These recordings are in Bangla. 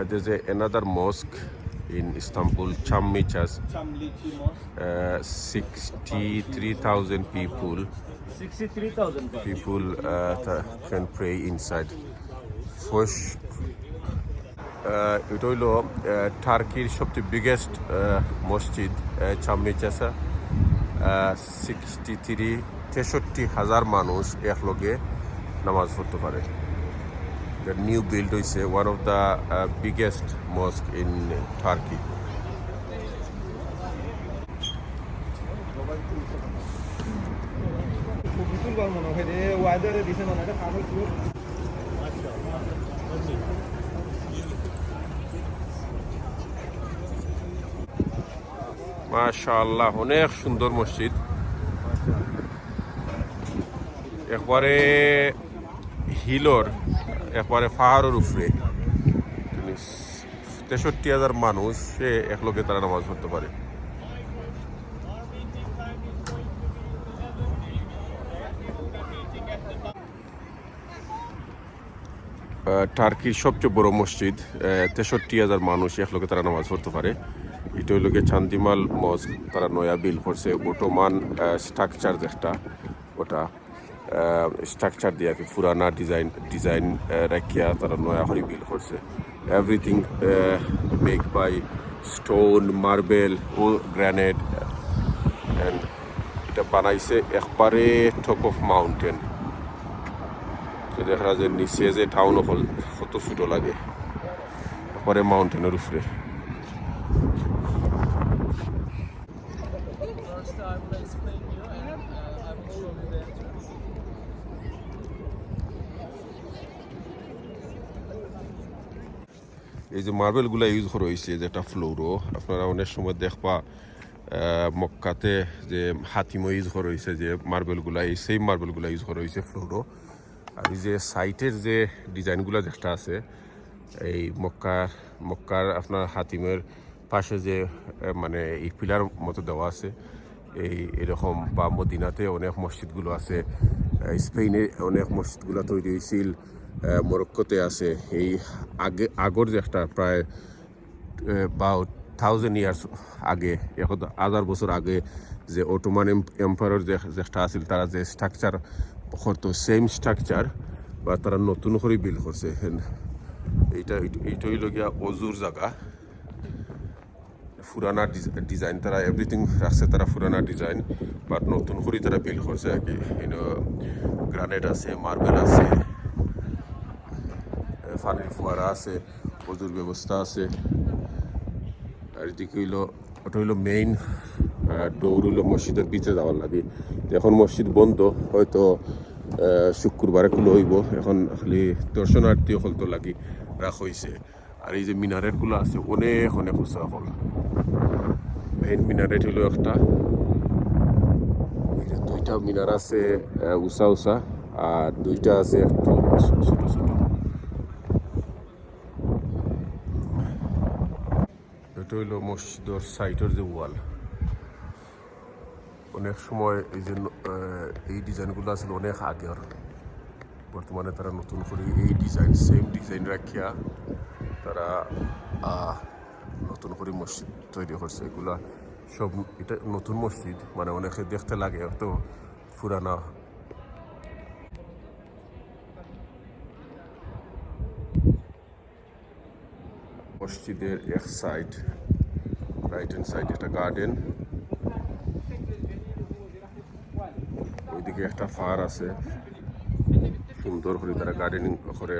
there's another mosque in Istanbul, Çamlıcas. Çamlıca Mosque. 63,000 people 63,000 can pray inside. First, এটা হইল টার্কির সবচেয়ে বিগেস্ট মসজিদ চামনিচাসা। 63,000 মানুষ একলগে নামাজ পড়তে পারে। নিউ বিল্ড হয়েছে, one of the biggest মস্ক in turkey. মাশাআল্লাহ, অনেক সুন্দর মসজিদ, একবারে হিলর, একবারে পাহাড়ের উপরে। 63,000 মানুষ একলগে তারা নামাজ পড়তে পারে। টার্কির সবচেয়ে বড় মসজিদ, 63,000 মানুষ একলগে তারা নামাজ পড়তে পারে। এটা হইল গিয়ে চান্দিমাল মস্ক, তারা নয়া বিল করছে। ওটোমান স্ট্রাকচার যেটা, ওটা স্ট্রাকচার দিয়ে পুরানা ডিজাইন রাখিয়া তারা নয়া হরি বিল করছে। Everything make by stone, marble ও গ্রানাইট। অ্যান্ড এটা বানাইছে একবারে টপ অফ মাউন্টেন। দেখা যায় নিচে যে টাউন হল কত ছোটো লাগে, একবারে মাউন্টেনের উপরে। এই যে মার্বেলগুলো ইউজ করা হয়েছে, যেটা ফ্লোরও আপনারা অনেক সময় দেখবা মক্কাতে যে হাতিমো ইউজ করা হয়েছে, যে মার্বেলগুলা, এই সেম মার্বেলগুলো ইউজ করা হয়েছে ফ্লোরও। আর এই যে সাইটের যে ডিজাইনগুলো যেটা আছে, এই মক্কার আপনার হাতিমের পাশে যে মানে এই পিলার মতো দেওয়া আছে, এরকম বা মদিনাতে অনেক মসজিদগুলো আছে, স্পেনে অনেক মসজিদগুলো তৈরি হয়েছিল, মরক্কোতে আছে। এই আগর যে একটা প্রায় 1000 ইয়ার্স আগে, 1000 বছর আগে যে অটোমান এম্পায়ার যেটা আছিল, তারা যে স্ট্রাকচার করতো, সেম স্ট্রাকচার বা তারা নতুন করে বিল্ড করছে। এইটা হইল গিয়া অজুর জায়গা, পুরানা ডিজাইন তারা এভরিথিং রাখছে, তারা পুরানা ডিজাইন বাট নতুন করে তারা বিল্ড করছে আর কি। গ্রানাইট আছে, মার্বেল আছে, পানির ফোয়ারা আছে, অজুর ব্যবস্থা আছে। আর এদিকে ওটা হইলো মেইন ডোর, হইলো মসজিদের ভিতরে যাওয়ার লাগে। এখন মসজিদ বন্ধ, হয়তো শুক্রবারে খুলে হইব। এখন খালি দর্শনার্থী হল তো লাগি রাখা হয়েছে। আর এই যে মিনারেটগুলো আছে অনেক অনেক উঁচা হল। মেইন মিনারেট হইলো একটা, দুইটা মিনার আছে উঁচা উঁচা, আর দুইটা আছে একটু ছোট ছোট। এটা হইল মসজিদের সাইটের যে ওয়াল। অনেক সময় এই যে এই ডিজাইনগুলো আসলে অনেক আগের, বর্তমানে তারা নতুন করে এই ডিজাইন, সেম ডিজাইন রাখিয়া তারা নতুন করে মসজিদ তৈরি করছে। এগুলা সব এটা নতুন মসজিদ, মানে অনেকে দেখতে লাগে তো পুরানা। মসজিদের এক সাইড, রাইট হ্যান্ড সাইড, একটা গার্ডেন, ওইদিকে একটা ফার আছে, সুন্দর করে তারা গার্ডেনিং করে।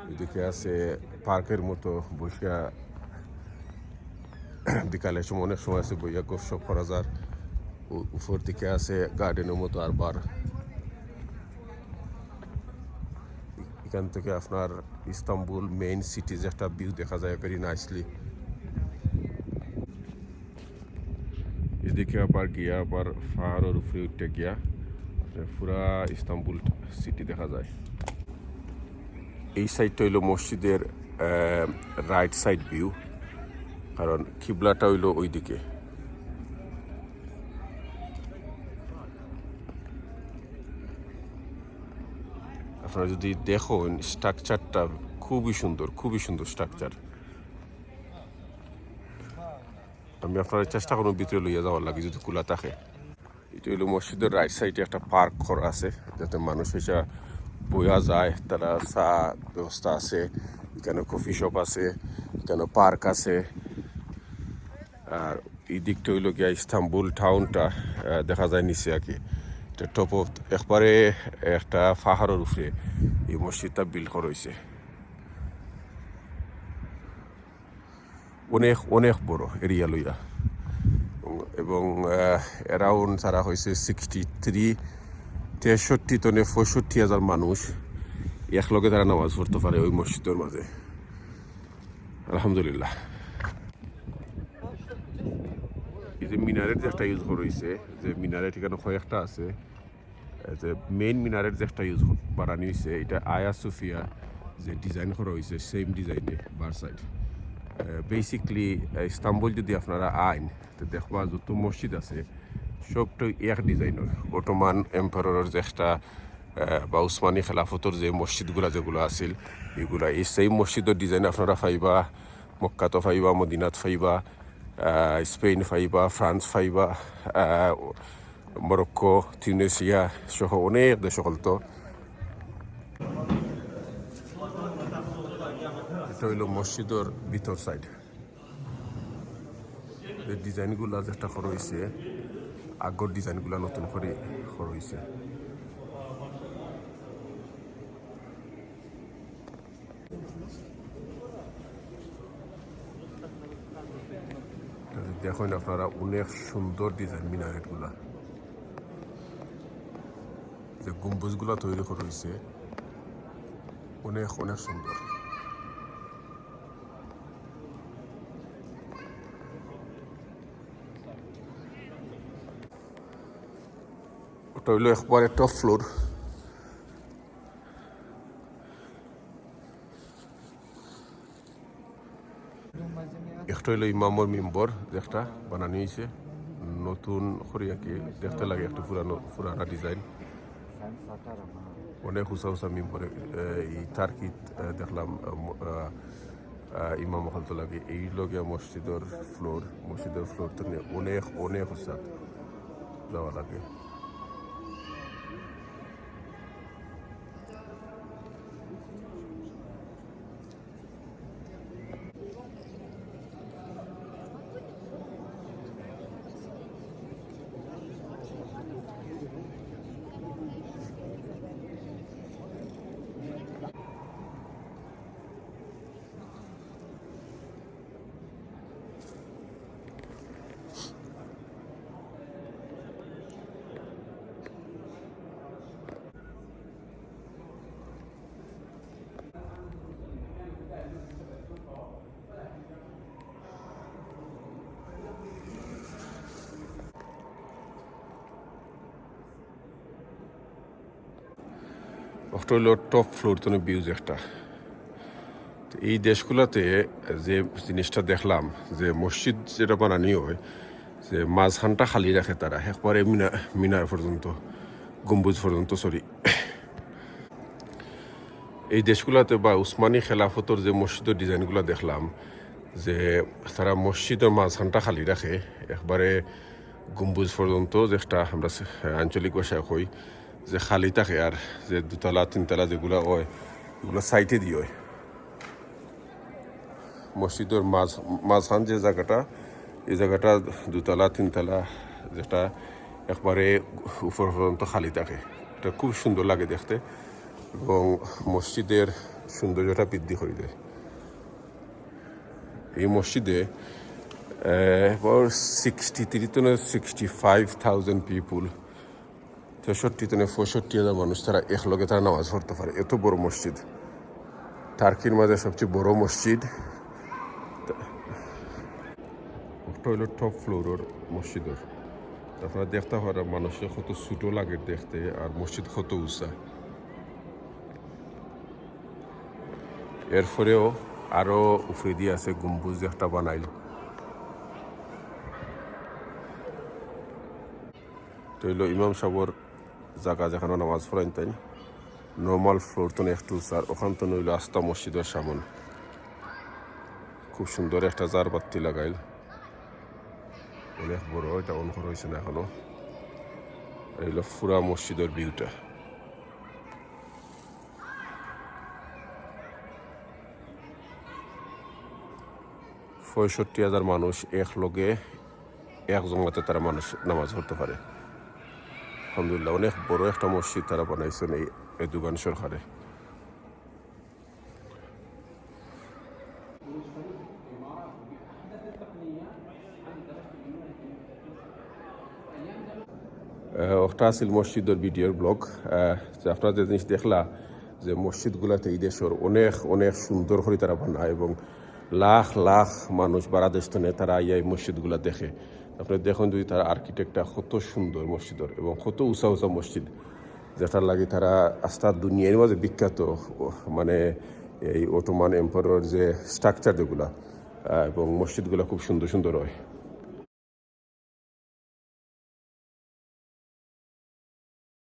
ওইদিকে আছে পার্কের মতো, বসিয়া বিকালের সময় অনেক সময় আছে বইয়া গপসপ করা যায়। উপর দিকে আছে গার্ডেনের মতো আর বার। এখান থেকে আপনার ইস্তাম্বুল মেইন সিটি যে একটা ভিউ দেখা যায় ভেরি নাইসলি। এদিকে আবার গিয়া আবার পাহাড়ের উপরে উঠে গিয়া পুরা ইস্তাম্বুল সিটি দেখা যায়। এই সাইডটা হইল মসজিদের রাইট সাইড ভিউ, কারণ কিবলাটা হইল ওই দিকে। আপনারা যদি দেখুন স্ট্রাকচারটা খুবই সুন্দর স্ট্রাকচার। আমি আপনার চেষ্টা করুন ভিতরে লইয়া যাওয়ার লাগে যদি খোলা থাকে। এটা হলো মসজিদের রাইট সাইডে একটা পার্ক করা আছে, যাতে মানুষ এসে বয়া যায়। তারা চা ব্যবস্থা আছে, এখানে কফি শপ আছে, এখানে পার্ক আছে। আর এই দিকটা হইল গিয়া ইস্তাম্বুল টাউনটা দেখা যায় নিচে আর কি। এটা টপ অফ একবারে একটা পাহাড়ের উপরে এই মসজিদটা বিল্ড করা হয়েছে। অনেক বড় এরিয়া লইয়া, এবং অ্যারাউন্ড তারা হয়েছে 63,65,000 মানুষ একলগে তারা নামাজ পড়তে পারে ওই মসজিদের মাঝে। আলহামদুলিল্লাহ। এই যে মিনারেট যে একটা ইউজ করা হয়েছে, যে মিনারেট এখানে কয়েকটা আছে, যে মেইন মিনারেট যে একটা ইউজ বানানি হয়েছে, এটা আয়া সুফিয়া যে ডিজাইন করা হয়েছে সেম ডিজাইনে বার সাইড। বেসিকলি ইস্তাম্বুল যদি আপনারা আইন তো দেখবা যত মসজিদ আছে সবটাই এক ডিজাইনের। অটোমান এম্পায়ারের যে একটা বা উসমানী খেলাফতর যে মসজিদগুলা যেগুলো আছিল, এগুলা এই সেম মসজিদের ডিজাইন আপনারা পাইবা মক্কাতো পাইবা, মদিনাত পাইবা, স্পেন পাইবা, ফ্রান্স পাইবা, মরক্কো, তিউনিসিয়া সহ অনেক দেশ সকল। তো এটা হইল মসজিদের ভিতর সাইড। এই ডিজাইনগুলা যেটা করা হয়েছে আগর ডিজাইনগুলা নতুন করে করা হয়েছে। দেখুন আপনারা অনেক সুন্দর ডিজাইন মিনারেটগুলা, যে গম্বুজগুলা তৈরি করা হয়েছে অনেক সুন্দর। ওটা হইল একবারে টপ ফ্লোর। একটা হইল ইমামর মেম্বর যেটা বানানো হয়েছে নতুন করিয়াকে, দেখতে লাগে একটা পুরানা ডিজাইন। অনেক উঁচা মেম্বর। এই টার্কিত দেখলাম ইমাম হলতো লাগে। এই লগে মসজিদের ফ্লোর তো অনেক উঁচা যাওয়া লাগে। ওটা হইল টপ ফ্লোর তো ভিউজ একটা। এই দেশগুলোতে যে জিনিসটা দেখলাম, যে মসজিদ যেটা বানানি হয়, যে মাঝখানটা খালি রাখে তারা একবারে মিনার পর্যন্ত, গম্বুজ পর্যন্ত। এই দেশগুলোতে বা উসমানী খেলাফতর যে মসজিদের ডিজাইনগুলো দেখলাম, যে তারা মসজিদের মাঝখানটা খালি রাখে একবারে গম্বুজ পর্যন্ত, যেটা আমরা আঞ্চলিক ভাষায় কই যে খালি থাকে। আর যে দুতলা তিনতলা যেগুলো হয় এগুলো সাইটে দিয়ে হয়। মসজিদের মাঝখান যে জায়গাটা, এই জায়গাটা দুতলা তিনতলা, যেটা একবারে উপর পর্যন্ত খালি থাকে। এটা খুব সুন্দর লাগে দেখতে, এবং মসজিদের সৌন্দর্যটা বৃদ্ধি করে দেয়। এই মসজিদে 65,000 পিপুল, 63,000 মানুষ তারা একলগে তারা নামাজ পড়তে পারে। এত বড় মসজিদ, টার্কির মাঝে সবচেয়ে বড় মসজিদ। ওটা হইল টপ ফ্লোরের মসজিদের। আপনারা দেখতে পারা মানুষের কত ছোটো লাগে দেখতে, আর মসজিদ কত উঁচা। এরপরেও আরও উপরে দিয়ে আছে গম্বুজ একটা বানাইল। তো হইল ইমাম সাহর জায়গা যেখানে নামাজ পড়াইন তাই। নর্মাল ফ্লোর তো একটু স্যার ওখান তো নইল আস্থা মসজিদের সামন খুব সুন্দর একটা জার বাতি লাগাইল অনেক বড় এটা অন করা হয়েছে না এখনো এইল পুরা মসজিদের ভিউটা পঁয়ষট্টি হাজার মানুষ একলগে এক জমাতে তারা মানুষ নামাজ পড়তে পারে আলহামদুলিল্লাহ অনেক বড় একটা মসজিদ তারা বানাইছেন এই দুগান সরকারে ওটা আছিল মসজিদের ভিডিওর ব্লগ যে আপনারা যে জিনিস দেখলা যে মসজিদগুলাতে এই দেশের অনেক অনেক সুন্দর করে তারা বানায় এবং লাখ লাখ মানুষ বারাদেশনে তারা এই মসজিদগুলা দেখে আপনি দেখুন যদি তার আর্কিটেক্টটা কত সুন্দর মসজিদের এবং কত উঁচা উঁচা মসজিদ যেটার লাগে তারা আস্থা দুনিয়ার মাঝে বিখ্যাত মানে এই অটোমান এম্পায়ারের যে স্ট্রাকচার যেগুলা এবং মসজিদগুলো খুব সুন্দর সুন্দর হয়